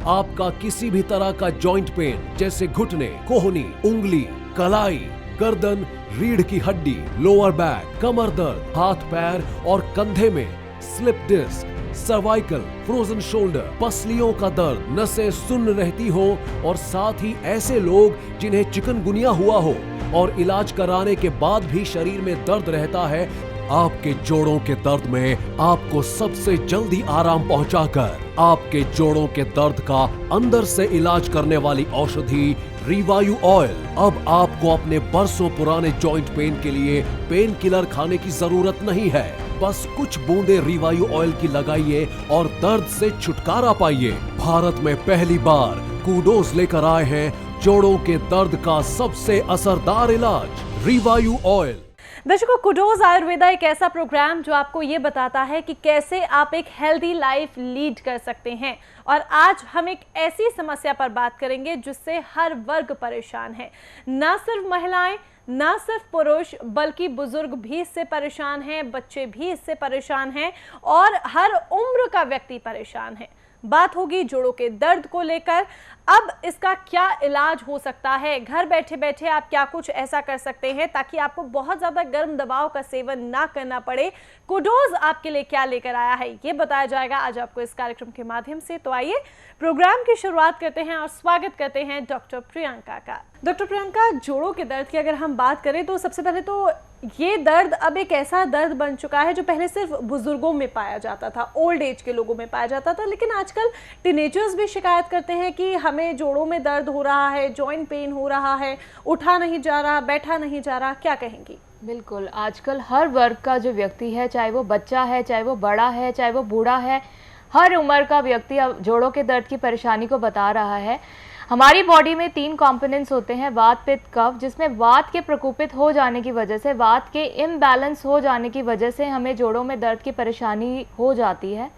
आपका किसी भी तरह का जॉइंट पेन जैसे घुटने, कोहनी, उंगली, कलाई, गर्दन, रीढ़ की हड्डी, लोअर बैक, कमर दर्द, हाथ पैर और कंधे में slip disc, cervical, frozen shoulder, पसलियों का दर्द, नसें सुन्न रहती हो और साथ ही ऐसे लोग जिन्हें चिकनगुनिया हुआ हो और इलाज कराने के बाद भी शरीर में दर्द रहता है, आपके जोड़ों के दर्द में आपको सबसे जल्दी आराम पहुंचाकर आपके जोड़ों के दर्द का अंदर से इलाज करने वाली औषधि रिवायू ऑयल अब आपको अपने बरसों पुराने जॉइंट पेन के लिए पेन किलर खाने की जरूरत नहीं है। बस कुछ बूंदे रिवायू ऑयल की लगाइए और दर्द से छुटकारा पाइए। भारत में पहली बार कूडोज लेकर आए हैं जोड़ों के दर्द का सबसे असरदार इलाज रिवायू ऑयल। दर्शकों, कुडोज आयुर्वेदा एक ऐसा प्रोग्राम जो आपको ये बताता है कि कैसे आप एक हेल्दी लाइफ लीड कर सकते हैं। और आज हम एक ऐसी समस्या पर बात करेंगे जिससे हर वर्ग परेशान है। न सिर्फ महिलाएं, न सिर्फ पुरुष, बल्कि बुजुर्ग भी इससे परेशान हैं, बच्चे भी इससे परेशान हैं और हर उम्र का व्यक्ति परेशान है। बात होगी जोड़ों के दर्द को लेकर। अब इसका क्या इलाज हो सकता है, घर बैठे बैठे आप क्या कुछ ऐसा कर सकते हैं ताकि आपको बहुत ज्यादा गर्म दवाओं का सेवन ना करना पड़े। कुडोज आपके लिए क्या लेकर आया है ये बताया जाएगा आज आपको इस कार्यक्रम के माध्यम से। तो आइए प्रोग्राम की शुरुआत करते हैं और स्वागत करते हैं डॉक्टर प्रियंका का। डॉक्टर प्रियंका, जोड़ों के दर्द की अगर हम बात करें तो सबसे पहले तो ये दर्द अब एक ऐसा दर्द बन चुका है जो पहले सिर्फ बुजुर्गों में पाया जाता था, ओल्ड एज के लोगों में पाया जाता था, लेकिन आजकल टीनेजर्स भी शिकायत करते हैं कि हमें जोड़ों में दर्द हो रहा है, जॉइंट पेन हो रहा है, उठा नहीं जा रहा, बैठा नहीं जा रहा। क्या कहेंगी? बिल्कुल, आजकल हर वर्ग का जो व्यक्ति है, चाहे वो बच्चा है, चाहे वो बड़ा है, चाहे वो बूढ़ा है, हर उम्र का व्यक्ति अब जोड़ों के दर्द की परेशानी को बता रहा है। हमारी बॉडी में 3 कंपोनेंट्स होते हैं, वात, पित्त, कफ, जिसमें वात के प्रकोपित हो जाने की वजह से, वात के इम्बैलेंस हो जाने की वजह से हमें जोड़ों में दर्द की परेशानी हो जाती है।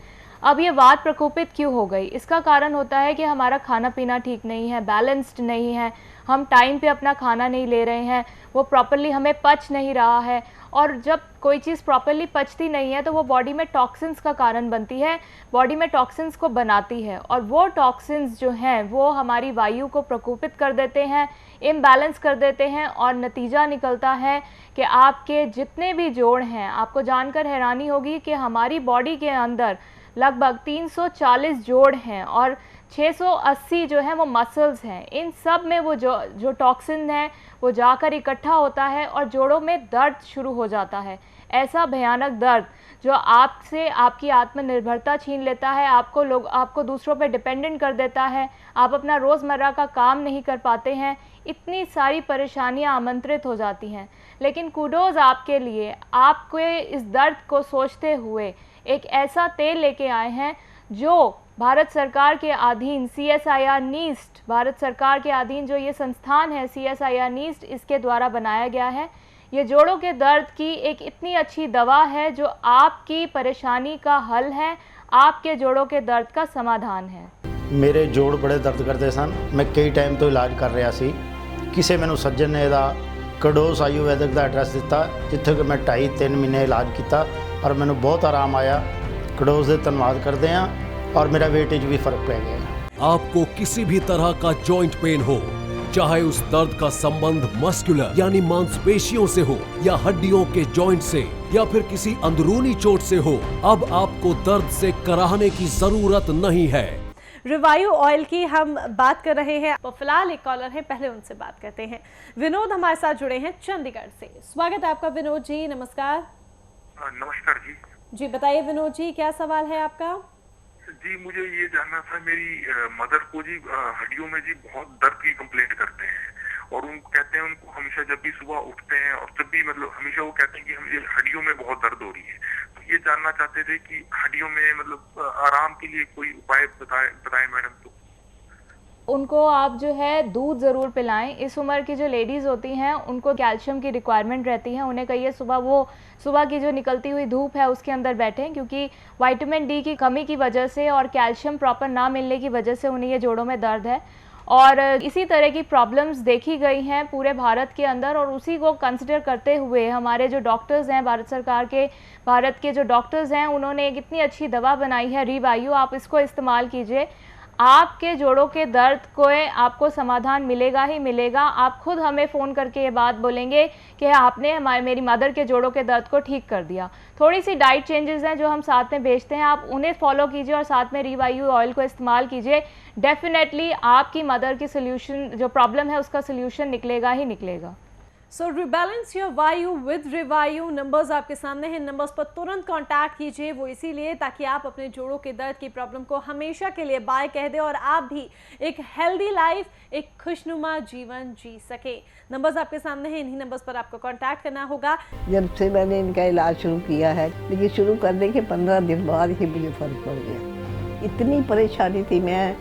अब ये वात प्रकोपित क्यों हो गई? इसका कारण होता है कि हमारा खाना पीना ठीक नहीं है, बैलेंस्ड नहीं है, हम टाइम पे अपना खाना नहीं ले रहे हैं, वो प्रॉपरली हमें पच नहीं रहा है। और जब कोई चीज़ प्रॉपरली पचती नहीं है तो वो बॉडी में टॉक्सिन्स का कारण बनती है, बॉडी में टॉक्सिन्स को बनाती है और वो टॉक्सिन्स जो हैं वो हमारी वायु को प्रकोपित कर देते हैं, इम्बैलेंस कर देते हैं और नतीजा निकलता है कि आपके जितने भी जोड़ हैं, आपको जानकर हैरानी होगी कि हमारी बॉडी के अंदर लगभग 340 जोड़ हैं और 680 जो है वो मसल्स हैं। इन सब में वो जो टॉक्सिन है वो जाकर इकट्ठा होता है और जोड़ों में दर्द शुरू हो जाता है। ऐसा भयानक दर्द जो आपसे आपकी आत्मनिर्भरता छीन लेता है, आपको दूसरों पे डिपेंडेंट कर देता है, आप अपना रोज़मर्रा का काम नहीं कर पाते हैं, इतनी सारी परेशानियां आमंत्रित हो जाती हैं। लेकिन कुडोज आपके लिए, आपको इस दर्द को सोचते हुए एक ऐसा तेल लेके आए हैं जो भारत सरकार के अधीन CSIR NIST, भारत सरकार के अधीन जो ये संस्थान है CSIR NIST, इसके द्वारा बनाया गया है। ये जोड़ों के दर्द की एक इतनी अच्छी दवा है जो आपकी परेशानी का हल है, आपके जोड़ों के दर्द का समाधान है। मेरे जोड़ बड़े दर्द करते सन, मैं कई टाइम तो इलाज कर रहा सी। किसी मैनू सज्जन ने ਇਹਦਾ कड़ोस आयुर्वेदिक का एड्रैस दिता, जिथे कि मैं 2.5-3 महीने इलाज किया और मैनू बहुत आराम आया। कड़ोस से धन्यवाद करते हैं और मेरा वेटेज भी फर्क पै गया। आपको किसी भी तरह का जॉइंट पेन हो, चाहे उस दर्द का संबंध मस्कुलर यानी मांसपेशियों से हो या हड्डियों के जॉइंट से या फिर किसी अंदरूनी चोट से हो, अब आपको दर्द से कराहने की जरूरत नहीं है। रिवायू ऑयल की हम बात कर रहे हैं। तो फिलहाल एक कॉलर है, पहले उनसे बात करते हैं। विनोद हमारे साथ जुड़े हैं चंडीगढ़ से। स्वागत है आपका विनोद जी, नमस्कार। नमस्कार जी। जी बताइए विनोद जी, क्या सवाल है आपका? जी मुझे ये जानना था, मेरी मदर को जी हड्डियों में जी बहुत दर्द की कंप्लेंट करते हैं और उन कहते हैं उनको हमेशा जब भी सुबह उठते हैं और जब भी मतलब हमेशा वो कहते हैं कि मुझे हड्डियों में बहुत दर्द हो रही है। तो ये जानना चाहते थे कि हड्डियों में मतलब आराम के लिए कोई उपाय बताएं मैडम। तो उनको आप जो है दूध ज़रूर पिलाएं। इस उम्र की जो लेडीज़ होती हैं उनको कैल्शियम की रिक्वायरमेंट रहती है, उन्हें कहिए सुबह की जो निकलती हुई धूप है उसके अंदर बैठें, क्योंकि विटामिन डी की कमी की वजह से और कैल्शियम प्रॉपर ना मिलने की वजह से उन्हें ये जोड़ों में दर्द है। और इसी तरह की प्रॉब्लम्स देखी गई हैं पूरे भारत के अंदर और उसी को कंसिडर करते हुए हमारे जो डॉक्टर्स हैं भारत सरकार के, भारत के जो डॉक्टर्स हैं, उन्होंने एक इतनी अच्छी दवा बनाई है रिवायू। आप इसको इस्तेमाल कीजिए, आपके जोड़ों के दर्द को आपको समाधान मिलेगा ही मिलेगा। आप खुद हमें फ़ोन करके ये बात बोलेंगे कि आपने मेरी मदर के जोड़ों के दर्द को ठीक कर दिया। थोड़ी सी डाइट चेंजेस हैं जो हम साथ में बेचते हैं, आप उन्हें फॉलो कीजिए और साथ में रिवायू ऑयल को इस्तेमाल कीजिए। डेफिनेटली आपकी मदर की सोल्यूशन, जो प्रॉब्लम है उसका सोल्यूशन निकलेगा ही निकलेगा। सो रिबैलेंस योर वायु विद रिवायू। नंबर्स आपके सामने हैं, नंबर्स पर तुरंत कांटेक्ट कीजिए। वो इसीलिए ताकि आप अपने जोड़ों के दर्द की प्रॉब्लम को हमेशा के लिए बाय कह दें और आप भी एक हेल्दी लाइफ, एक खुशनुमा जीवन जी सके। नंबर्स आपके सामने हैं, इन्हीं नंबर्स पर आपको कांटेक्ट करना होगा। जब से मैंने इनका इलाज शुरू किया है, लेकिन शुरू करने के 15 दिन बाद ही मुझे फर्क पड़ गया। इतनी परेशानी थी मैं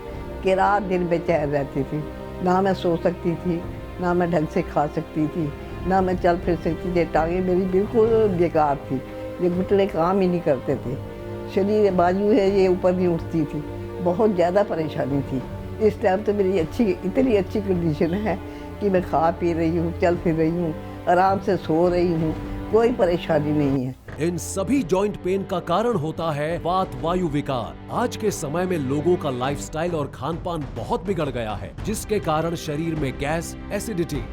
कि रात दिन बेचैन रहती थी, ना मैं सो सकती थी, ना मैं ढंग से खा सकती थी, ना मैं चल फिर सकती थी। टांगें मेरी बिल्कुल बेकार थी, ये घुटने काम ही नहीं करते थे, शरीर बाजू है ये ऊपर नहीं उठती थी, बहुत ज़्यादा परेशानी थी। इस टाइम तो मेरी इतनी अच्छी कंडीशन है कि मैं खा पी रही हूँ, चल फिर रही हूँ, आराम से सो रही हूँ, कोई परेशानी नहीं है। इन सभी जॉइंट पेन का कारण होता है वात वायु विकार। आज के समय में लोगों का लाइफस्टाइल और खानपान बहुत बिगड़ गया है, जिसके कारण शरीर में गैस, एसिडिटी,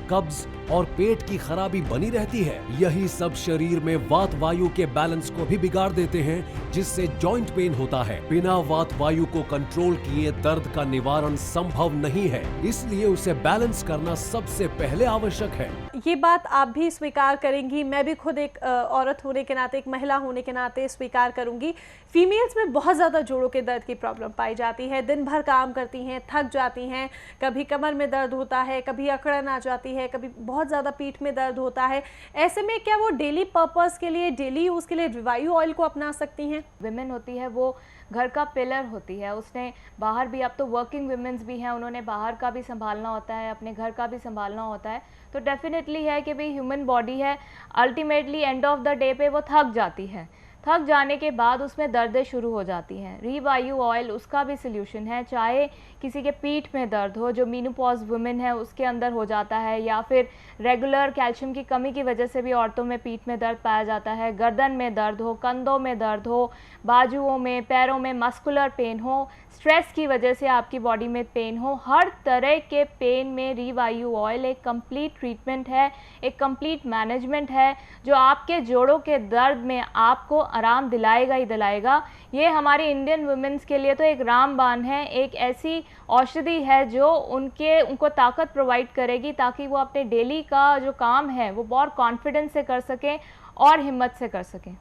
कब्ज और पेट की खराबी बनी रहती है। यही सब शरीर में वात वायु के बैलेंस को भी बिगाड़ देते हैं, जिससे जॉइंट पेन होता है। बिना वात वायु को कंट्रोल किए दर्द का निवारण संभव नहीं है, इसलिए उसे बैलेंस करना सबसे पहले आवश्यक है। ये बात आप भी स्वीकार करेंगी, मैं भी खुद एक औरत होने के नाते, एक महिला होने के नाते स्वीकार करूंगी। फीमेल्स में बहुत ज़्यादा जोड़ों के दर्द की प्रॉब्लम पाई जाती है। दिन भर काम करती हैं, थक जाती हैं, कभी कमर में दर्द होता है, कभी अकड़न आ जाती है, कभी बहुत ज़्यादा पीठ में दर्द होता है। ऐसे में क्या वो डेली पर्पस के लिए, डेली यूज़ के लिए रिवायू ऑयल को अपना सकती हैं? विमेन होती है वो घर का पिलर होती है, उसने बाहर भी, अब तो वर्किंग विमेंस भी हैं, उन्होंने बाहर का भी संभालना होता है, अपने घर का भी संभालना होता है। तो डेफिनेटली है कि भाई ह्यूमन बॉडी है, ultimately end of the day पे वो थक जाती है। थक जाने के बाद उसमें दर्दें शुरू हो जाती हैं। रिवायू ऑयल उसका भी सल्यूशन है, चाहे किसी के पीठ में दर्द हो, जो मीनोपॉज वुमेन है उसके अंदर हो जाता है, या फिर रेगुलर कैल्शियम की कमी की वजह से भी औरतों में पीठ में दर्द पाया जाता है, गर्दन में दर्द हो, कंधों में दर्द हो, बाजुओं में, पैरों में मस्कुलर पेन हो, स्ट्रेस की वजह से आपकी बॉडी में पेन हो, हर तरह के पेन में रिवायू ऑयल एक कंप्लीट ट्रीटमेंट है, एक कंप्लीट मैनेजमेंट है, जो आपके जोड़ों के दर्द में आपको आराम दिलाएगा ही दिलाएगा। ये हमारी इंडियन वुमेन्स के लिए तो एक रामबाण है, एक ऐसी औषधि है जो उनको ताकत प्रोवाइड करेगी, ताकि वो अपने डेली का जो काम है वो बहुत कॉन्फिडेंस से कर सकें और हिम्मत से कर सकें।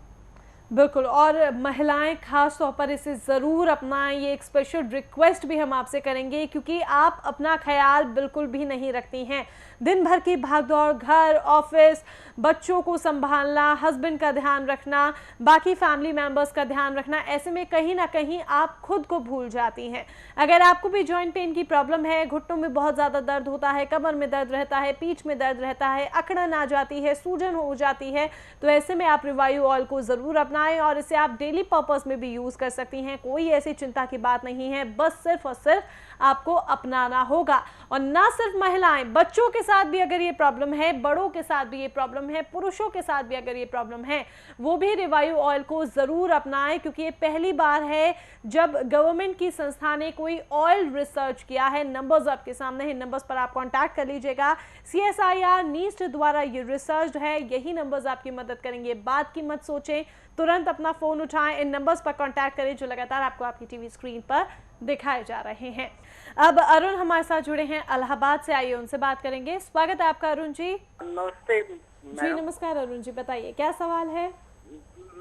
बिल्कुल, और महिलाएं खास तौर पर इसे ज़रूर अपनाएं। ये एक स्पेशल रिक्वेस्ट भी हम आपसे करेंगे, क्योंकि आप अपना ख्याल बिल्कुल भी नहीं रखती हैं। दिन भर की भागदौड़, घर, ऑफिस, बच्चों को संभालना, हस्बैंड का ध्यान रखना, बाकी फैमिली मेंबर्स का ध्यान रखना, ऐसे में कहीं ना कहीं आप खुद को भूल जाती हैं। अगर आपको भी जॉइंट पेन की प्रॉब्लम है, घुटनों में बहुत ज़्यादा दर्द होता है, कमर में दर्द रहता है, पीठ में दर्द रहता है, अकड़न आ जाती है, सूजन हो जाती है, तो ऐसे में आप रिवायू ऑयल को ज़रूर अपनाएं और इसे आप डेली पर्पस में भी यूज़ कर सकती हैं। कोई ऐसी चिंता की बात नहीं है, बस सिर्फ और सिर्फ आपको अपनाना होगा। और ना सिर्फ महिलाएं, बच्चों के साथ भी अगर ये प्रॉब्लम है, बड़ों के साथ भी ये प्रॉब्लम है, पुरुषों के साथ भी अगर ये प्रॉब्लम है, वो भी रिवायू ऑयल को ज़रूर अपनाएं, क्योंकि ये पहली बार है जब गवर्नमेंट की संस्था ने कोई ऑयल रिसर्च किया है। नंबर्स आपके सामने हैं, नंबर्स पर आप कॉन्टैक्ट कर लीजिएगा। CSIR नीस्ट द्वारा ये रिसर्च है, यही नंबर्स आपकी मदद करेंगे। बात की मत सोचें, तुरंत अपना फ़ोन उठाएं, इन नंबर्स पर कॉन्टैक्ट करें जो लगातार आपको आपकी टीवी स्क्रीन पर दिखाए जा रहे हैं। अब अरुण हमारे साथ जुड़े हैं इलाहाबाद से, आइए उनसे बात करेंगे। स्वागत है आपका अरुण जी। नमस्ते जी नमस्कार अरुण जी, बताइए क्या सवाल है?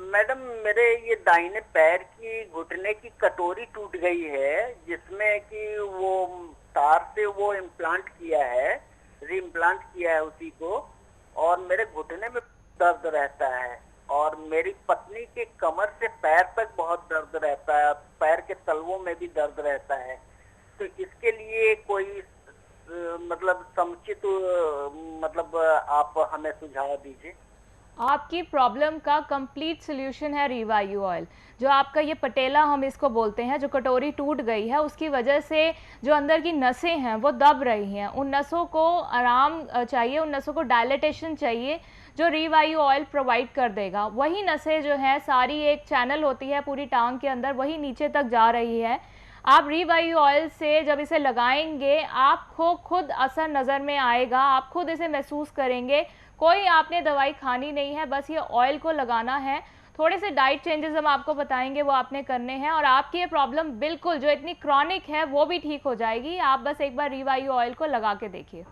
मैडम, मेरे ये दाहिने पैर की घुटने की कटोरी टूट गई है, जिसमें कि वो तार से वो इम्प्लांट किया है, री इम्प्लांट किया है उसी को, और मेरे घुटने में दर्द रहता है, और मेरी पत्नी के कमर से पैर तक बहुत दर्द रहता है, पैर के तलवों में भी दर्द रहता है। तो इसके लिए कोई मतलब समुचित मतलब आप हमें सुझाव दीजिए। आपकी प्रॉब्लम का कंप्लीट सोल्यूशन है रिवायू ऑयल। जो आपका ये पटेला हम इसको बोलते हैं, जो कटोरी टूट गई है, उसकी वजह से जो अंदर की नसें हैं वो दब रही हैं, उन नसों को आराम चाहिए, उन नसों को डायलेटेशन चाहिए, जो रिवायू ऑयल प्रोवाइड कर देगा। वही नसें जो हैं सारी, एक चैनल होती है पूरी टांग के अंदर, वही नीचे तक जा रही है। आप रिवायू ऑयल से जब इसे लगाएंगे आपको खुद असर नज़र में आएगा, आप खुद इसे महसूस करेंगे। कोई आपने दवाई खानी नहीं है, बस ये ऑयल को लगाना है। थोड़े से डाइट चेंजेस हम आपको बताएंगे, वो आपने करने हैं और आपकी ये प्रॉब्लम बिल्कुल जो इतनी क्रॉनिक है वो भी ठीक हो जाएगी। आप बस एक बार रिवायू ऑयल को लगा के देखिए।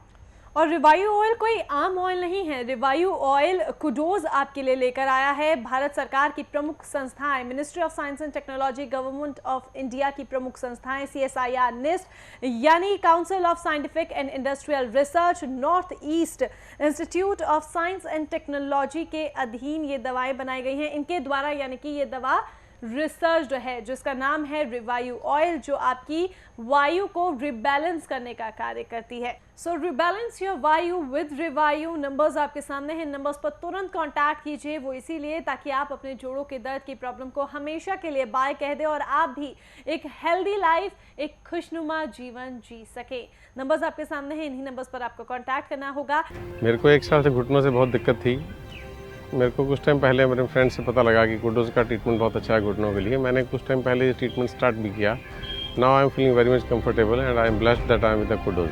और रिवायू ऑयल कोई आम ऑयल नहीं है। रिवायू ऑयल कुडोज आपके लिए लेकर आया है भारत सरकार की प्रमुख संस्थाएं, ministry of science and technology, government of India की प्रमुख संस्थाएं, CSIR, NIST यानी council of scientific and industrial research, north east institute of science and technology के अधीन ये दवाएं बनाई गई हैं इनके द्वारा, यानी कि ये दवा रिसर्च है जिसका नाम है रिवायू ऑयल, जो आपकी वायु को रिबैलेंस करने का कार्य करती है। सो रिबैलेंस योर वायु विद रिवायू। नंबर्स आपके सामने हैं, नंबर्स पर तुरंत कांटेक्ट कीजिए, वो इसीलिए ताकि आप अपने जोड़ों के दर्द की प्रॉब्लम को हमेशा के लिए बाय कह दें और आप भी एक हेल्दी लाइफ, एक खुशनुमा जीवन जी सके। नंबर्स आपके सामने हैं, इन्हीं नंबर्स पर आपको कॉन्टैक्ट करना होगा। मेरे को 1 साल से घुटनों से बहुत दिक्कत थी। मेरे को कुछ टाइम पहले मेरे फ्रेंड से पता लगा कि कुडोज का ट्रीटमेंट बहुत अच्छा है घुटनों के लिए। मैंने कुछ टाइम पहले ये ट्रीटमेंट स्टार्ट भी किया। Now I am feeling very much comfortable and I am blessed that I am with the kudos.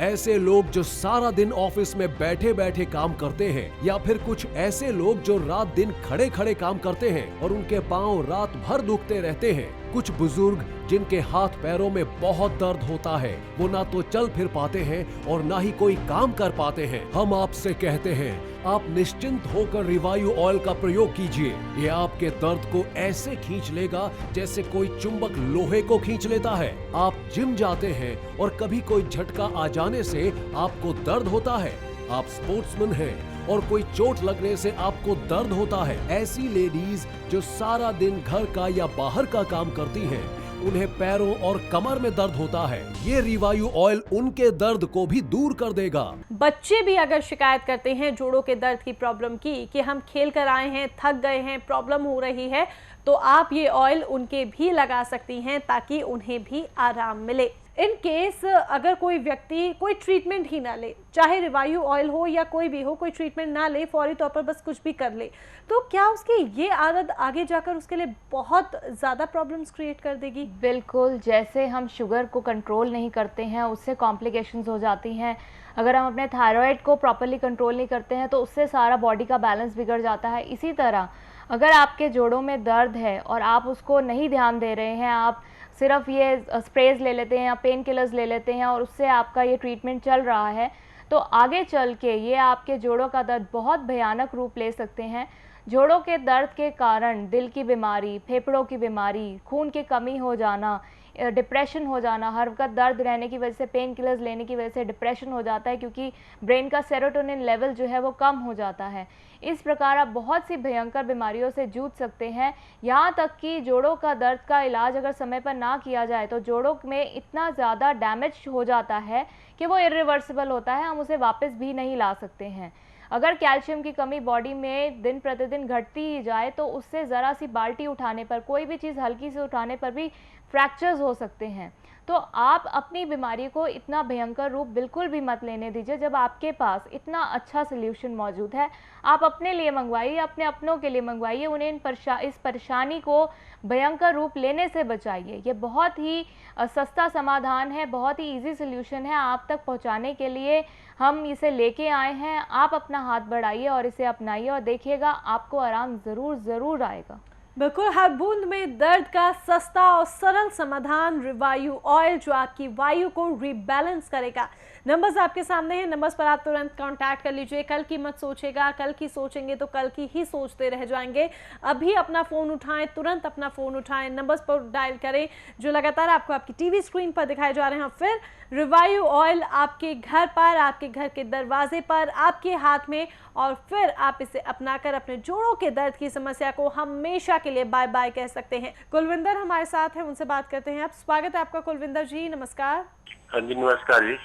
ऐसे लोग जो सारा दिन ऑफिस में बैठे बैठे काम करते हैं, या फिर कुछ ऐसे लोग जो रात दिन खड़े खड़े काम करते हैं और उनके पांव रात भर दुखते रहते हैं, कुछ बुजुर्ग जिनके हाथ पैरों में बहुत दर्द होता है, वो ना तो चल फिर पाते हैं और ना ही कोई काम कर पाते हैं। हम आपसे कहते हैं आप निश्चिंत होकर रिवायू ऑयल का प्रयोग कीजिए। ये आपके दर्द को ऐसे खींच लेगा जैसे कोई चुंबक लोहे को खींच लेता है। आप जिम जाते हैं और कभी कोई झटका आ जाने से आपको दर्द होता है, आप स्पोर्ट्समैन हैं और कोई चोट लगने से आपको दर्द होता है। ऐसी लेडीज जो सारा दिन घर का या बाहर का काम करती हैं, उन्हें पैरों और कमर में दर्द होता है, ये रिवायू ऑयल उनके दर्द को भी दूर कर देगा। बच्चे भी अगर शिकायत करते हैं जोड़ों के दर्द की प्रॉब्लम की, कि हम खेल कर आए हैं, थक गए हैं, प्रॉब्लम हो रही है, तो आप ये ऑयल उनके भी लगा सकती हैं ताकि उन्हें भी आराम मिले। इन केस अगर कोई व्यक्ति कोई ट्रीटमेंट ही ना ले, चाहे रिवायू ऑयल हो या कोई भी हो, कोई ट्रीटमेंट ना ले, फौरी तौर पर बस कुछ भी कर ले, तो क्या उसकी ये आदत आगे जाकर उसके लिए बहुत ज़्यादा प्रॉब्लम्स क्रिएट कर देगी? बिल्कुल, जैसे हम शुगर को कंट्रोल नहीं करते हैं उससे कॉम्प्लिकेशंस हो जाती हैं। अगर हम अपने थायराइड को प्रॉपर्ली कंट्रोल नहीं करते हैं तो उससे सारा बॉडी का बैलेंस बिगड़ जाता है। इसी तरह अगर आपके जोड़ों में दर्द है और आप उसको नहीं ध्यान दे रहे हैं, आप सिर्फ ये स्प्रेज ले लेते हैं या पेन किलर्स ले लेते हैं और उससे आपका ये ट्रीटमेंट चल रहा है, तो आगे चल के ये आपके जोड़ों का दर्द बहुत भयानक रूप ले सकते हैं। जोड़ों के दर्द के कारण दिल की बीमारी, फेफड़ों की बीमारी, खून की कमी हो जाना, डिप्रेशन हो जाना, हर वक्त दर्द रहने की वजह से, पेन किलर्स लेने की वजह से डिप्रेशन हो जाता है क्योंकि ब्रेन का सेरोटोनिन लेवल जो है वो कम हो जाता है। इस प्रकार आप बहुत सी भयंकर बीमारियों से जूझ सकते हैं। यहाँ तक कि जोड़ों का दर्द का इलाज अगर समय पर ना किया जाए तो जोड़ों में इतना ज़्यादा डैमेज हो जाता है कि वो इरिवर्सिबल होता है, हम उसे वापस भी नहीं ला सकते हैं। अगर कैल्शियम की कमी बॉडी में दिन प्रतिदिन घटती ही जाए तो उससे ज़रा सी बाल्टी उठाने पर, कोई भी चीज़ हल्की से उठाने पर भी फ्रैक्चर्स हो सकते हैं। तो आप अपनी बीमारी को इतना भयंकर रूप बिल्कुल भी मत लेने दीजिए। जब आपके पास इतना अच्छा सल्यूशन मौजूद है, आप अपने लिए मंगवाइए, अपने अपनों के लिए मंगवाइए, उन्हें इस परेशानी को भयंकर रूप लेने से बचाइए। ये बहुत ही सस्ता समाधान है, बहुत ही इजी सल्यूशन है, आप तक पहुंचाने के लिए हम इसे लेके आए हैं। आप अपना हाथ बढ़ाइए और इसे अपनाइए और देखिएगा आपको आराम ज़रूर आएगा। बिल्कुल, हर बूंद में दर्द का सस्ता और सरल समाधान रिवायू ऑयल, जो आपकी वायु को रिबैलेंस करेगा। नंबर्स आपके सामने हैं, नंबर्स पर आप तुरंत कांटेक्ट कर लीजिए। कल की मत सोचेगा, कल की सोचेंगे तो कल की ही सोचते रह जाएंगे। अभी अपना फ़ोन उठाएं, तुरंत अपना फ़ोन उठाएं, नंबर्स पर डायल करें जो लगातार आपको आपकी टीवी स्क्रीन पर दिखाए जा रहे हैं। फिर रिवायू ऑयल आपके घर पर, आपके घर के दरवाजे पर, आपके हाथ में, और फिर आप इसे अपनाकर अपने जोड़ों के दर्द की समस्या को हमेशा के लिए बाय बाय कह सकते हैं। कुलविंदर हमारे साथ हैं, उनसे बात करते हैं। आप स्वागत है आपका कुलविंदर जी, नमस्कार। हाँ जी, नमस्कार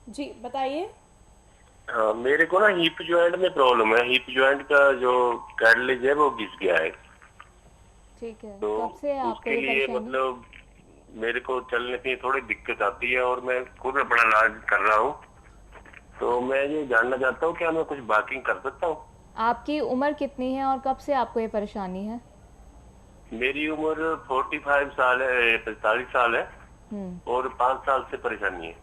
जी बताइए। मेरे को ना हिप जॉइंट में प्रॉब्लम है। हिप जॉइंट का जो कार्टिलेज है वो घिस गया है। ठीक है, तो कब से आपको उसके लिए मतलब मेरे को चलने की थोड़ी दिक्कत आती है और मैं खुद अपना इलाज कर रहा हूँ। तो मैं ये जानना चाहता हूँ क्या मैं कुछ बाकी कर सकता हूँ? आपकी उम्र कितनी है और कब से आपको ये परेशानी है? मेरी उम्र 45 साल है, 45 साल है। और 5 साल से परेशानी है।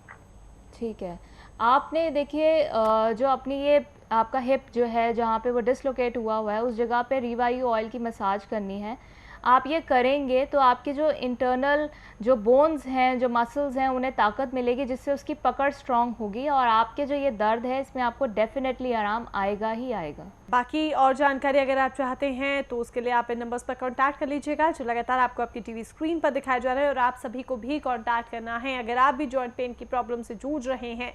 ठीक है, आपने देखिए जो अपनी ये आपका हिप जो है जहाँ पे वो डिसलोकेट हुआ है उस जगह पे रिवायू ऑयल की मसाज करनी है। आप ये करेंगे तो आपके जो इंटरनल जो बोन्स हैं, जो मसल्स हैं, उन्हें ताकत मिलेगी जिससे उसकी पकड़ स्ट्रांग होगी और आपके जो ये दर्द है इसमें आपको डेफिनेटली आराम आएगा ही आएगा। बाकी और जानकारी अगर आप चाहते हैं तो उसके लिए आप इन नंबर्स पर कांटेक्ट कर लीजिएगा जो लगातार आपको आपकी टीवी स्क्रीन पर दिखाए जा रहे हैं, और आप सभी को भी कांटेक्ट करना है अगर आप भी जॉइंट पेन की प्रॉब्लम से जूझ रहे हैं।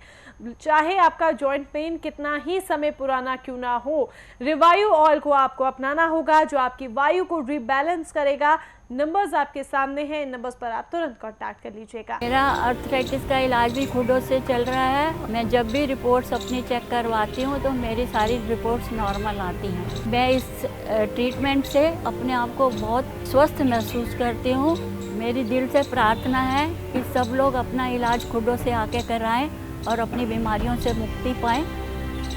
चाहे आपका जॉइंट पेन कितना ही समय पुराना क्यों ना हो, रिवायू ऑयल को आपको अपनाना होगा जो आपकी वायु को रीबैलेंस करेगा। नंबर्स आपके सामने हैं, इन नंबर्स पर आप तुरंत कांटेक्ट कर लीजिएगा। मेरा आर्थराइटिस का इलाज भी खुडों से चल रहा है। मैं जब भी रिपोर्ट्स अपनी चेक करवाती हूँ तो मेरी सारी रिपोर्ट्स नॉर्मल आती हैं। मैं इस ट्रीटमेंट से अपने आप को बहुत स्वस्थ महसूस करती हूँ। मेरी दिल से प्रार्थना है कि सब लोग अपना इलाज खुडों से आके कराएं और अपनी बीमारियों से मुक्ति पाएं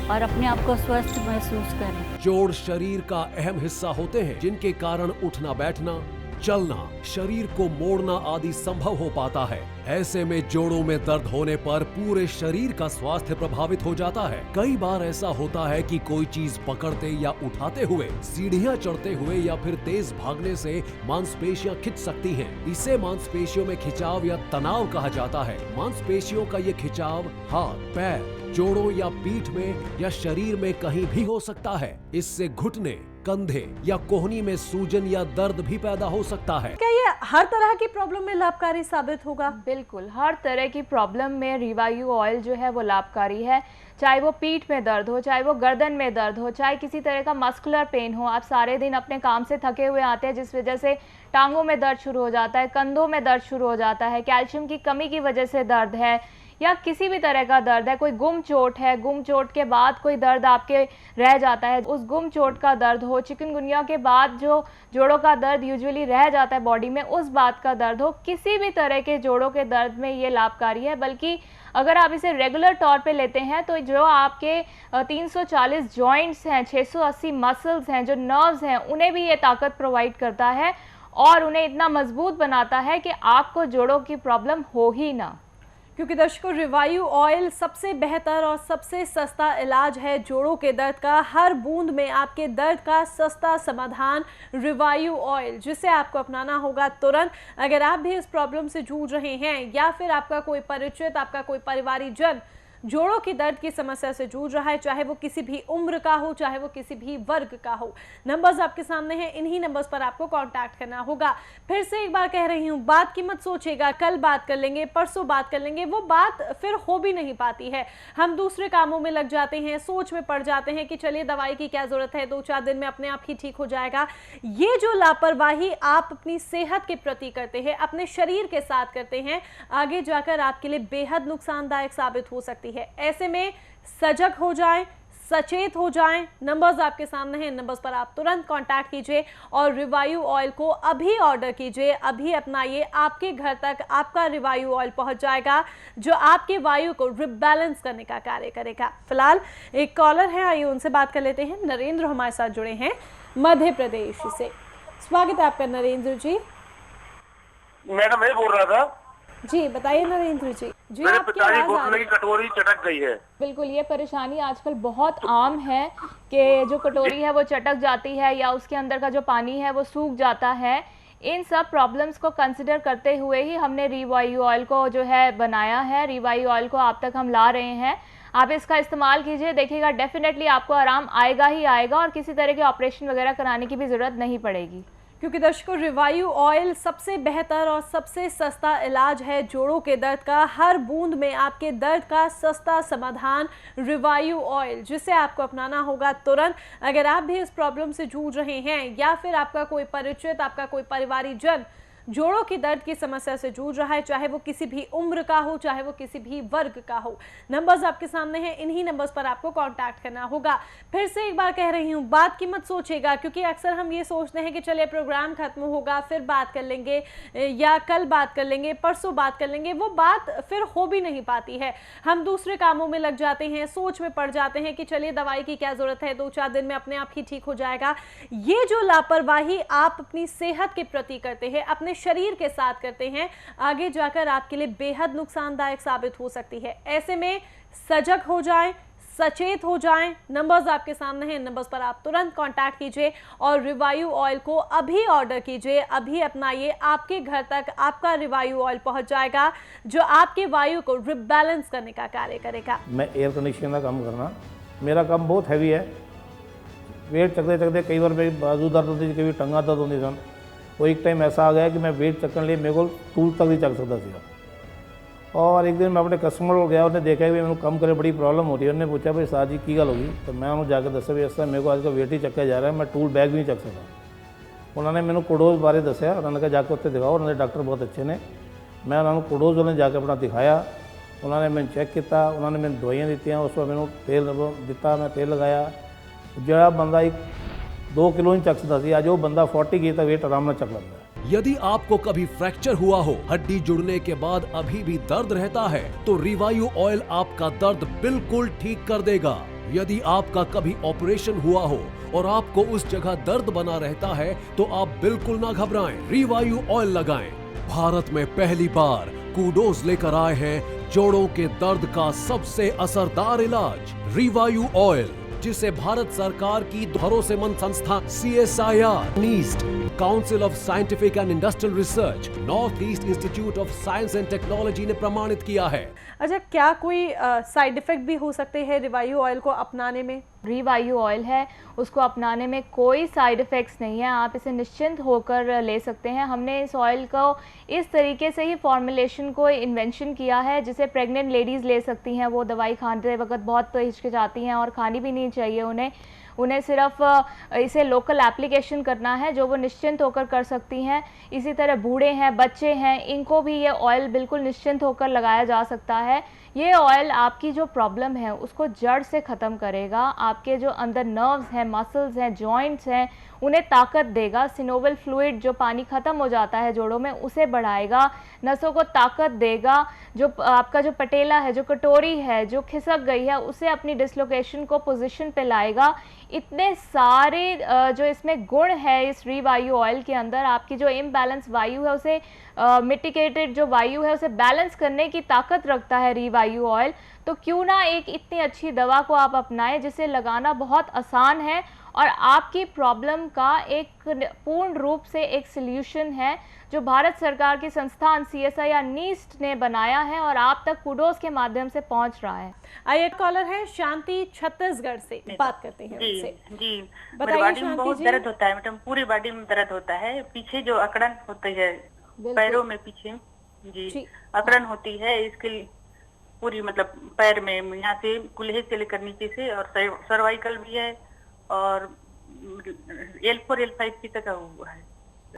और अपने आप को स्वस्थ महसूस करें। जोड़ शरीर का अहम हिस्सा होते हैं जिनके कारण उठना बैठना, चलना, शरीर को मोड़ना आदि संभव हो पाता है। ऐसे में जोड़ों में दर्द होने पर पूरे शरीर का स्वास्थ्य प्रभावित हो जाता है। कई बार ऐसा होता है कि कोई चीज पकड़ते या उठाते हुए, सीढ़ियां चढ़ते हुए या फिर तेज भागने से मांसपेशियां खिंच सकती हैं। इसे मांसपेशियों में खिंचाव या तनाव कहा जाता है। मांसपेशियों का ये खिंचाव हाथ, पैर, जोड़ों या पीठ में या शरीर में कहीं भी हो सकता है। इससे घुटने, कंधे या कोहनी में सूजन या दर्द भी पैदा हो सकता है। क्या ये हर तरह की प्रॉब्लम में लाभकारी साबित होगा? बिल्कुल, हर तरह की प्रॉब्लम में रिवायू ऑयल जो है वो लाभकारी है। चाहे वो पीठ में दर्द हो, चाहे वो गर्दन में दर्द हो, चाहे किसी तरह का मस्कुलर पेन हो। आप सारे दिन अपने काम से थके हुए आते हैं जिस वजह से टांगों में दर्द शुरू हो जाता है, कंधों में दर्द शुरू हो जाता है, कैल्शियम की कमी की वजह से दर्द है या किसी भी तरह का दर्द है, कोई गुम चोट है, गुम चोट के बाद कोई दर्द आपके रह जाता है, उस गुम चोट का दर्द हो, चिकनगुनिया के बाद जो जोड़ों का दर्द यूजुअली रह जाता है बॉडी में, उस बात का दर्द हो, किसी भी तरह के जोड़ों के दर्द में ये लाभकारी है। बल्कि अगर आप इसे रेगुलर तौर पे लेते हैं तो जो आपके 340 जॉइंट्स हैं, 680 मसल्स हैं, जो नर्व्स हैं, उन्हें भी ये ताकत प्रोवाइड करता है और उन्हें इतना मजबूत बनाता है कि आपको जोड़ों की प्रॉब्लम हो ही ना। क्योंकि दर्शकों, रिवायू ऑयल सबसे बेहतर और सबसे सस्ता इलाज है जोड़ों के दर्द का। हर बूंद में आपके दर्द का सस्ता समाधान रिवायू ऑयल, जिसे आपको अपनाना होगा तुरंत। अगर आप भी इस प्रॉब्लम से जूझ रहे हैं या फिर आपका कोई परिचित, आपका कोई परिवारी जन जोड़ों की दर्द की समस्या से जूझ रहा है, चाहे वो किसी भी उम्र का हो, चाहे वो किसी भी वर्ग का हो, नंबर्स आपके सामने हैं, इन्हीं नंबर्स पर आपको कांटेक्ट करना होगा। फिर से एक बार कह रही हूँ, बात की मत सोचिएगा कल बात कर लेंगे, परसों बात कर लेंगे, वो बात फिर हो भी नहीं पाती है। हम दूसरे कामों में लग जाते हैं, सोच में पड़ जाते हैं कि चलिए दवाई की क्या जरूरत है, 2-4 दिन में अपने आप ही ठीक हो जाएगा। ये जो लापरवाही आप अपनी सेहत के प्रति करते हैं, अपने शरीर के साथ करते हैं, आगे जाकर आपके लिए बेहद नुकसानदायक साबित हो सकती है। ऐसे में सजग हो जाएं, सचेत हो जाएं। नंबर्स आपके सामने हैं, नंबर्स पर आप तुरंत कांटेक्ट कीजिए और रिवायू ऑयल को अभी ऑर्डर कीजिए, अभी अपनाइए। आपके घर तक आपका रिवायू ऑयल पहुंच जाएगा जो आपकी वायु को रिबैलेंस करने का कार्य करेगा। फिलहाल एक कॉलर है, आइए उनसे बात कर लेते हैं। नरेंद्र हमारे साथ जुड़े हैं मध्य प्रदेश से। स्वागत है आपका नरेंद्र जी। मैडम मैं बोल रहा था जी, बताइए नरेंद्र जी। जी, मेरे आपकी पिताजी आवाज आ घुटने रही की कटोरी चटक गई है। बिल्कुल, ये परेशानी आजकल बहुत आम है कि जो कटोरी है वो चटक जाती है या उसके अंदर का जो पानी है वो सूख जाता है। इन सब प्रॉब्लम्स को कंसिडर करते हुए ही हमने रिवायू ऑयल को जो है बनाया है। रिवायू ऑयल को आप तक हम ला रहे हैं, आप इसका इस्तेमाल कीजिए, देखिएगा डेफिनेटली आपको आराम आएगा ही आएगा और किसी तरह के ऑपरेशन वगैरह कराने की भी ज़रूरत नहीं पड़ेगी। क्योंकि दर्शकों, रिवायू ऑयल सबसे बेहतर और सबसे सस्ता इलाज है जोड़ों के दर्द का। हर बूंद में आपके दर्द का सस्ता समाधान रिवायू ऑयल, जिसे आपको अपनाना होगा तुरंत। अगर आप भी इस प्रॉब्लम से जूझ रहे हैं या फिर आपका कोई परिचित, आपका कोई परिवारी जन जोड़ों की दर्द की समस्या से जूझ रहा है, चाहे वो किसी भी उम्र का हो, चाहे वो किसी भी वर्ग का हो, नंबर्स आपके सामने हैं, इन्हीं नंबर्स पर आपको कांटेक्ट करना होगा। फिर से एक बार कह रही हूँ, बात की मत सोचिएगा, क्योंकि अक्सर हम ये सोचते हैं कि चलिए प्रोग्राम खत्म होगा फिर बात कर लेंगे या कल बात कर लेंगे, परसों बात कर लेंगे, वो बात फिर हो भी नहीं पाती है। हम दूसरे कामों में लग जाते हैं, सोच में पड़ जाते हैं कि चलिए दवाई की क्या जरूरत है, 2-4 दिन में अपने आप ही ठीक हो जाएगा। ये जो लापरवाही आप अपनी सेहत के प्रति करते हैं, अपने शरीर के साथ करते हैं आगे जाकर आपके लिए बेहद नुकसानदायक साबित हो सकती है। ऐसे में सजग हो जाएं, सचेत हो जाएं। नंबर्स आपके सामने हैं, नंबर्स पर आप तुरंत कांटेक्ट कीजिए और रिवायू ऑयल को अभी ऑर्डर कीजिए, अभी अपनाइए। आपके घर तक आपका रिवायू ऑयल पहुंच जाएगा जो आपके वायु को रिबैलेंस करने का कार्य करेगा। मैं एयर कंडीशनिंग का काम करना, मेरा काम बहुत हैवी है। वेट चकते चकते कई बार मेरी बाजू दर्द होती थी, कभी टंगा दर्द होती सन। वो एक टाइम ऐसा आ गया कि मैं वेट चकने लिए मेरे को टूल तक नहीं चक सकता था। और एक दिन मैं अपने कस्टमर को गया, उन्हें देखा कि मैंने कम करे बड़ी प्रॉब्लम हो रही है। उन्होंने पूछा भाई साहब जी की गल होगी, तो मैं उन्होंने जाकर दसा भी ऐसा मेरे को आज का वेट ही चक्का जा रहा है, मैं टूल बैग भी नहीं चक सकता। उन्होंने मैंने कोडोज बारे दसिया, उन्होंने कहा जाकर उत्ते दिखाओ। उन्होंने डॉक्टर बहुत अच्छे ने, मैं उन्होंने कोडोज उन्हें जाकर अपना दिखाया। उन्होंने मैंने चेक किया, उन्होंने मैंने दवाइयाँ दी, उस पर मैंने तेल दिता, मैं तेल लगाया। जो बंदा 2 किलो नहीं चक सकता थी, आज वो बंदा 40 की था वेट आराम से चक लगता है। यदि आपको कभी फ्रैक्चर हुआ हो, हड्डी जुड़ने के बाद अभी भी दर्द रहता है, तो रिवायू ऑयल आपका दर्द बिल्कुल ठीक कर देगा। यदि आपका कभी ऑपरेशन हुआ हो और आपको उस जगह दर्द बना रहता है, तो आप बिल्कुल ना घबराएं, रिवायू ऑयल लगाएं। भारत में पहली बार कूडोज लेकर आए हैं जोड़ों के दर्द का सबसे असरदार इलाज रिवायू ऑयल, जिसे भारत सरकार की भरोसेमंद संस्था CSIR, NEIST, council of scientific and industrial research, north east institute of science and technology ने प्रमाणित किया है। अच्छा, क्या कोई साइड इफेक्ट भी हो सकते हैं रिवायू ऑयल को अपनाने में? रिवायू ऑयल है, उसको अपनाने में कोई साइड इफ़ेक्ट्स नहीं है, आप इसे निश्चिंत होकर ले सकते हैं। हमने इस ऑयल को इस तरीके से ही फॉर्मुलेशन को इन्वेंशन किया है जिसे प्रेग्नेंट लेडीज़ ले सकती हैं। वो दवाई खाते वक्त बहुत हिचकिचाती हैं और खानी भी नहीं चाहिए उन्हें सिर्फ इसे लोकल एप्लीकेशन करना है जो वो निश्चिंत होकर कर सकती हैं। इसी तरह बूढ़े हैं, बच्चे हैं, इनको भी ये ऑयल बिल्कुल निश्चिंत होकर लगाया जा सकता है। ये ऑयल आपकी जो प्रॉब्लम है उसको जड़ से ख़त्म करेगा। आपके जो अंदर नर्व्स हैं, मसल्स हैं, जॉइंट्स हैं, उन्हें ताकत देगा। सिनोवियल फ्लूइड जो पानी ख़त्म हो जाता है जोड़ों में उसे बढ़ाएगा, नसों को ताकत देगा। जो आपका जो पटेला है, जो कटोरी है जो खिसक गई है, उसे अपनी डिसलोकेशन को पोजीशन पे लाएगा। इतने सारे जो इसमें गुण है इस रिवायू ऑयल के अंदर, आपकी जो इम्बैलेंस वायु है उसे मिटिगेटेड जो वायु है उसे बैलेंस करने की ताकत रखता है रिवायू ऑयल। तो क्यों ना एक इतनी अच्छी दवा को आप अपनाएं जिसे लगाना बहुत आसान है और आपकी प्रॉब्लम का एक पूर्ण रूप से एक सल्यूशन है जो भारत सरकार की संस्थान CSIR नीस्ट ने बनाया है और आप तक कूडोज के माध्यम से पहुंच रहा है। आइए, कॉलर है शांति छत्तीसगढ़ से, बात करते हैं उनसे। जी, मेरी बॉडी में बहुत दर्द होता है मैडम, पूरी बॉडी में दर्द होता है। पीछे जो अकड़न होती है पैरों में, पीछे जी अकड़न होती है, इसके लिए पूरी मतलब पैर में यहाँ से कुल्हे से लेकर नीचे से, और सर्वाइकल भी है और L4 L5 की तक हुआ है।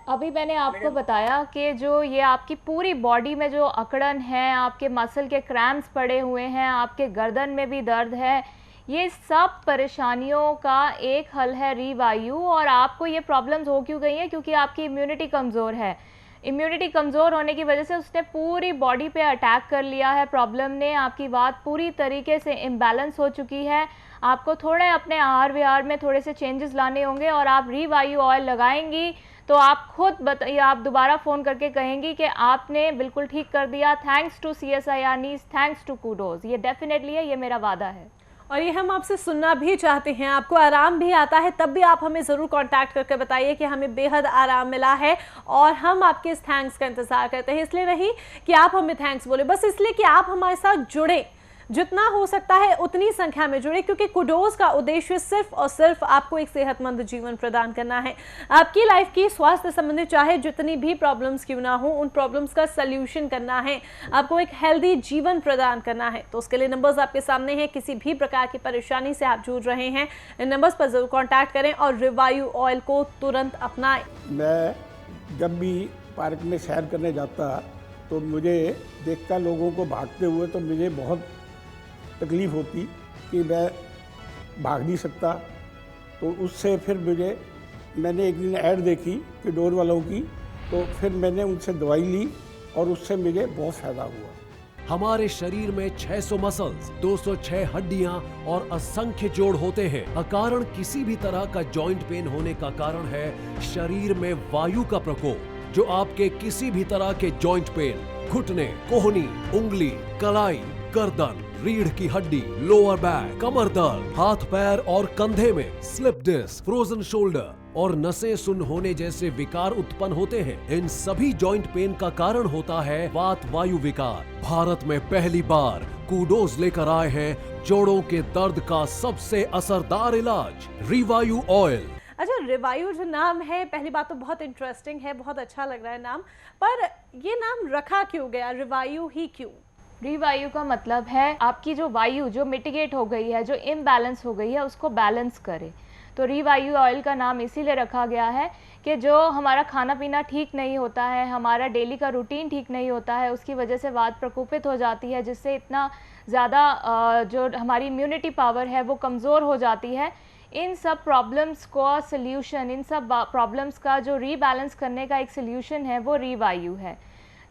अभी मैंने आपको बताया कि जो ये आपकी पूरी बॉडी में जो अकड़न है, आपके मसल के क्रैम्प्स पड़े हुए हैं, आपके गर्दन में भी दर्द है, ये सब परेशानियों का एक हल है रिवायू। और आपको ये प्रॉब्लम्स हो क्यों गई हैं? क्योंकि आपकी इम्यूनिटी कमज़ोर है। इम्यूनिटी कमज़ोर होने की वजह से उसने पूरी बॉडी पे अटैक कर लिया है प्रॉब्लम ने। आपकी बात पूरी तरीके से इम्बैलेंस हो चुकी है। आपको थोड़े अपने आहार विहार में थोड़े से चेंजेस लाने होंगे और आप रिवायू ऑयल लगाएंगी तो आप खुद आप दोबारा फ़ोन करके कहेंगी कि आपने बिल्कुल ठीक कर दिया। Thanks to CSIR NEIST, thanks to kudos. ये डेफिनेटली है, ये मेरा वादा है। और ये हम आपसे सुनना भी चाहते हैं, आपको आराम भी आता है तब भी आप हमें ज़रूर कांटेक्ट करके बताइए कि हमें बेहद आराम मिला है और हम आपके इस थैंक्स का इंतज़ार करते हैं। इसलिए नहीं कि आप हमें थैंक्स बोले, बस इसलिए कि आप हमारे साथ जुड़े, जितना हो सकता है उतनी संख्या में जुड़े, क्योंकि कूडोज का उद्देश्य सिर्फ और सिर्फ आपको एक सेहतमंद जीवन प्रदान करना है। आपकी लाइफ की स्वास्थ्य संबंधित चाहे जितनी भी प्रॉब्लम्स क्यों ना हो, उन प्रॉब्लम्स का सल्यूशन करना है, आपको एक हेल्दी जीवन प्रदान करना है। तो उसके लिए नंबर्स आपके सामने हैं। किसी भी प्रकार की परेशानी से आप जूझ रहे हैं, इन नंबर्स पर जरूर कॉन्टैक्ट करें और रिवायू ऑयल को तुरंत अपनाएं। मैं जब भी पार्क में सैर करने जाता तो मुझे देखता लोगों को भागते हुए तो मुझे बहुत तकलीफ़ होती कि मैं भाग नहीं सकता। तो उससे फिर मैंने एक दिन ऐड देखी कि डोर वालों की, तो फिर मैंने उनसे दवाई ली और उससे मुझे बहुत फ़ायदा हुआ। हमारे शरीर में 600 मसल्स, 206 हड्डियां और असंख्य जोड़ होते हैं। अकारण किसी भी तरह का जॉइंट पेन होने का कारण है शरीर में वायु का प्रकोप। जो आपके किसी भी तरह के जॉइंट पेन, घुटने, कोहनी, उंगली, कलाई, गर्दन, रीढ़ की हड्डी, लोअर बैक, कमर दर्द, हाथ पैर और कंधे में स्लिप डिस्क, फ्रोजन शोल्डर और नसें सुन्न होने जैसे विकार उत्पन्न होते हैं। इन सभी जॉइंट पेन का कारण होता है वात वायु विकार। भारत में पहली बार कूडोज लेकर आए हैं जोड़ों के दर्द का सबसे असरदार इलाज, रिवायू ऑयल। अच्छा, रिवायू जो नाम है, पहली बात तो बहुत इंटरेस्टिंग है, बहुत अच्छा लग रहा है नाम, पर ये नाम रखा क्यों गया, रिवायू ही क्यों? रिवायु का मतलब है आपकी जो वायु जो मिटिगेट हो गई है, जो इम्बैलेंस हो गई है, उसको बैलेंस करे। तो रिवायु ऑयल का नाम इसीलिए रखा गया है कि जो हमारा खाना पीना ठीक नहीं होता है, हमारा डेली का रूटीन ठीक नहीं होता है, उसकी वजह से वात प्रकोपित हो जाती है, जिससे इतना ज़्यादा जो हमारी इम्यूनिटी पावर है वो कमज़ोर हो जाती है। इन सब प्रॉब्लम्स का सल्यूशन, इन सब प्रॉब्लम्स का जो रीबैलेंस करने का एक सल्यूशन है वो रिवायु है।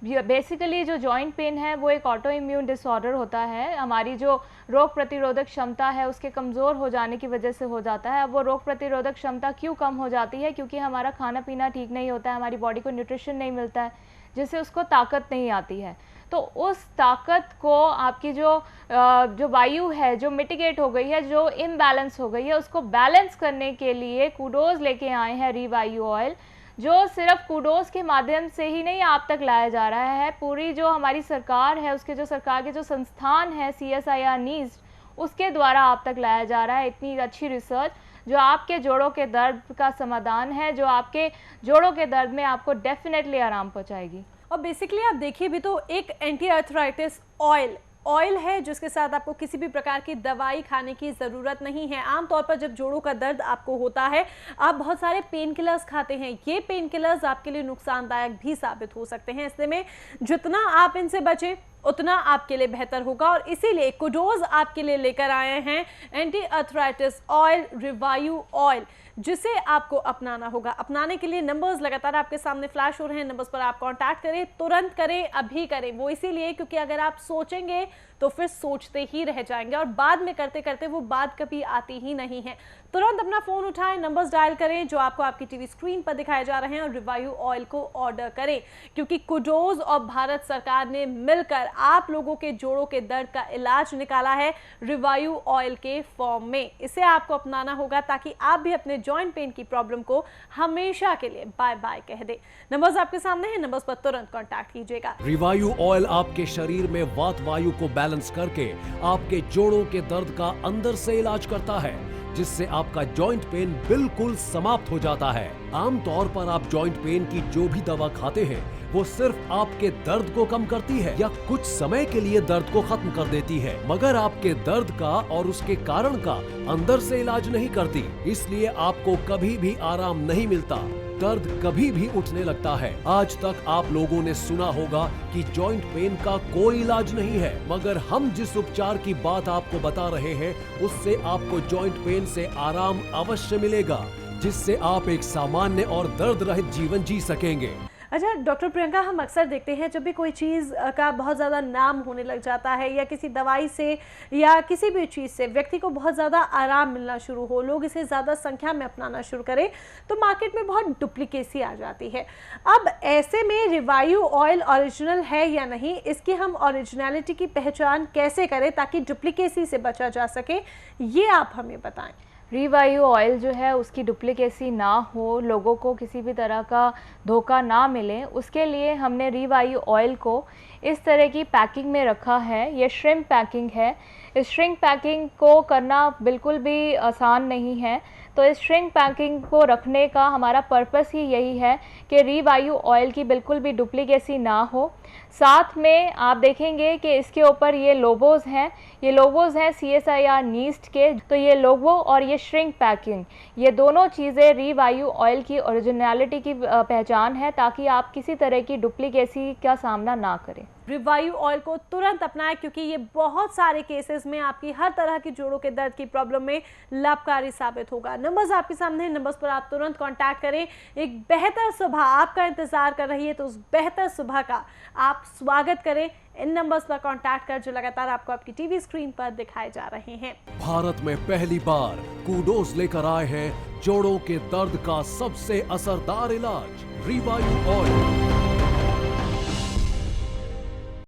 बेसिकली जो जॉइंट पेन है वो एक ऑटो इम्यून डिसऑर्डर होता है। हमारी जो रोग प्रतिरोधक क्षमता है उसके कमज़ोर हो जाने की वजह से हो जाता है। अब वो रोग प्रतिरोधक क्षमता क्यों कम हो जाती है? क्योंकि हमारा खाना पीना ठीक नहीं होता है, हमारी बॉडी को न्यूट्रिशन नहीं मिलता है, जिससे उसको ताकत नहीं आती है। तो उस ताकत को आपकी जो वायु है जो मिटिगेट हो गई है, जो इम्बैलेंस हो गई है, उसको बैलेंस करने के लिए कूडोज लेके आए हैं रिवायू ऑयल, जो सिर्फ कूडोज के माध्यम से ही नहीं आप तक लाया जा रहा है। पूरी जो हमारी सरकार है, उसके जो सरकार के जो संस्थान है CSIR नीस्ट, उसके द्वारा आप तक लाया जा रहा है। इतनी अच्छी रिसर्च जो आपके जोड़ों के दर्द का समाधान है, जो आपके जोड़ों के दर्द में आपको डेफिनेटली आराम पहुंचाएगी। और बेसिकली आप देखिए भी तो एक एंटी आर्थराइटिस ऑयल है जिसके साथ आपको किसी भी प्रकार की दवाई खाने की ज़रूरत नहीं है। आमतौर पर जब जोड़ों का दर्द आपको होता है, आप बहुत सारे पेन किलर्स खाते हैं। ये पेन किलर्स आपके लिए नुकसानदायक भी साबित हो सकते हैं। ऐसे में जितना आप इनसे बचें उतना आपके लिए बेहतर होगा, और इसीलिए कूडोज आपके लिए लेकर आए हैं एंटी आर्थराइटिस ऑयल, रिवायू ऑयल, जिसे आपको अपनाना होगा। अपनाने के लिए नंबर्स लगातार आपके सामने फ्लैश हो रहे हैं, नंबर्स पर आप कांटेक्ट करें, तुरंत करें, अभी करें। वो इसीलिए क्योंकि अगर आप सोचेंगे तो फिर सोचते ही रह जाएंगे और बाद में करते करते वो बात कभी आती ही नहीं है। तुरंत अपना फ़ोन उठाएं, नंबर्स डायल करें जो आपको आपकी टीवी स्क्रीन पर दिखाए जा रहे हैं, और रिवायू ऑयल को ऑर्डर करें, क्योंकि कूडोज और भारत सरकार ने मिलकर आप लोगों के जोड़ों के दर्द का इलाज निकाला है रिवायू ऑयल के फॉर्म में। इसे आपको अपनाना होगा ताकि आप भी अपने जॉइंट पेन की प्रॉब्लम को हमेशा के लिए बाय बाय कह दे। नंबर्स आपके सामने हैं, नंबर्स पर तुरंत कॉन्टैक्ट कीजिएगा। रिवायू ऑयल आपके शरीर में वात वायु को बैलेंस करके आपके जोड़ों के दर्द का अंदर से इलाज करता है, जिससे आपका जॉइंट पेन बिल्कुल समाप्त हो जाता है। आमतौर पर आप जॉइंट पेन की जो भी दवा खाते हैं वो सिर्फ आपके दर्द को कम करती है या कुछ समय के लिए दर्द को खत्म कर देती है, मगर आपके दर्द का और उसके कारण का अंदर से इलाज नहीं करती। इसलिए आपको कभी भी आराम नहीं मिलता, दर्द कभी भी उठने लगता है। आज तक आप लोगों ने सुना होगा कि जॉइंट पेन का कोई इलाज नहीं है, मगर हम जिस उपचार की बात आपको बता रहे हैं उससे आपको जॉइंट पेन से आराम अवश्य मिलेगा, जिससे आप एक सामान्य और दर्द रहित जीवन जी सकेंगे। अच्छा डॉक्टर प्रियंका, हम अक्सर देखते हैं जब भी कोई चीज़ का बहुत ज़्यादा नाम होने लग जाता है या किसी दवाई से या किसी भी चीज़ से व्यक्ति को बहुत ज़्यादा आराम मिलना शुरू हो, लोग इसे ज़्यादा संख्या में अपनाना शुरू करें, तो मार्केट में बहुत डुप्लीकेसी आ जाती है। अब ऐसे में रिवायू ऑयल ओरिजिनल है या नहीं, इसकी हम ओरिजिनलिटी की पहचान कैसे करें ताकि डुप्लीकेसी से बचा जा सके, ये आप हमें बताएं। रिवायू ऑयल जो है उसकी डुप्लीकेसी ना हो, लोगों को किसी भी तरह का धोखा ना मिले, उसके लिए हमने रिवायू ऑयल को इस तरह की पैकिंग में रखा है। ये श्रिम्प पैकिंग है। इस श्रिंक पैकिंग को करना बिल्कुल भी आसान नहीं है, तो इस श्रिंक पैकिंग को रखने का हमारा पर्पस ही यही है कि रिवायू ऑयल की बिल्कुल भी डुप्लीकेसी ना हो। साथ में आप देखेंगे कि इसके ऊपर ये लोगोज हैं, ये लोगोज हैं CSIR नीस्ट के। तो ये लोगो और ये श्रिंक पैकिंग, ये दोनों चीज़ें रिवायू ऑयल की ओरिजिनलिटी की पहचान है, ताकि आप किसी तरह की डुप्लीकेसी का सामना ना करें। रिवाइव ऑयल को तुरंत अपनाएं, क्योंकि ये बहुत सारे केसेस में आपकी हर तरह की जोड़ों के दर्द की प्रॉब्लम में लाभकारी साबित होगा। नंबर्स आपके सामने, नंबर्स पर आप तुरंत कांटेक्ट करें। एक बेहतर सुबह आपका इंतजार कर रही है, तो उस बेहतर सुबह का आप स्वागत करें। इन नंबर्स पर कांटेक्ट कर जो लगातार आपको आपकी टीवी स्क्रीन पर दिखाए जा रहे हैं। भारत में पहली बार कूडोज लेकर आए हैं जोड़ों के दर्द का सबसे असरदार इलाज, रिवाइव ऑयल।